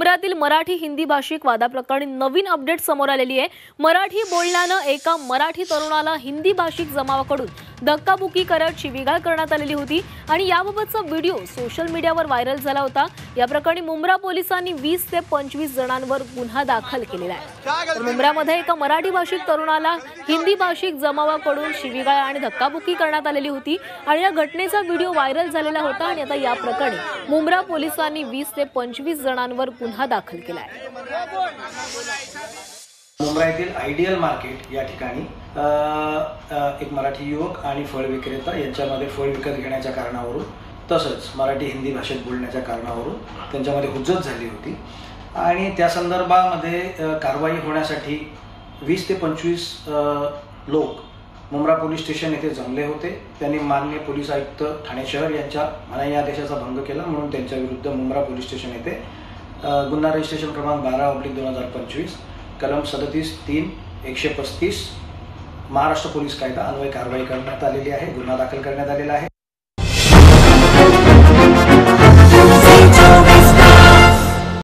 मुंब्र्यातील मराठी हिंदी भाषिक वादाप्रकरणी नवीन अपडेट समोर आलेली आहे। मराठी बोलण्यानं एका मराठी तरुणाला हिंदी भाषिक जमावाकडून धक्काबुक्की करत शिवीगाळ करण्यात आलेली होती आणि याबाबतचा व्हिडिओ सोशल मीडियावर व्हायरल झाला होता। या प्रकरणी मुंब्रा पोलिसांनी 20 ते 25 जणांवर गुन्हा दाखल केलेला आहे। तर मुंब्र्यामध्ये एका मराठी भाषिक तरुणाला हिंदी भाषिक जमावाकडून शिवीगाळ आणि धक्काबुक्की करण्यात आलेली होती आणि या घटनेचा व्हिडिओ व्हायरल झालेला होता आणि आता या प्रकरणी मुंब्रा पोलिसांनी 20 ते 25 जणांवर गुन्हा दाखल केला आहे। मुंब्रा येथील आयडियल मार्केट या ठिकाणी एक मराठी युवक आणि फळ विक्रेता यांच्यामध्ये फळ विकत घेण्याच्या कारणावरून तसंच मराठी हिंदी भाषेत बोलण्याच्या कारणावरून त्यांच्यामध्ये हुज्जत झाली होती आणि त्या संदर्भामध्ये कारवाई होण्यासाठी 20 ते 25 लोक मुंब्रा पोलीस स्टेशन येथे जमले होते। त्यांनी माननीय पोलीस आयुक्त ठाणे शहर यांच्या मनाई आदेशाचा भंग केला म्हणून त्यांच्या विरुद्ध मुंब्रा पोलीस स्टेशन येथे गुन्हा रजिस्ट्रेशन क्रमांक 12/2025 कलम 37(3)135 महाराष्ट्र पोलीस कायदा अन्वये कारवाई करण्यात आलेली आहे। गुन्हा दाखल करण्यात आलेला आहे।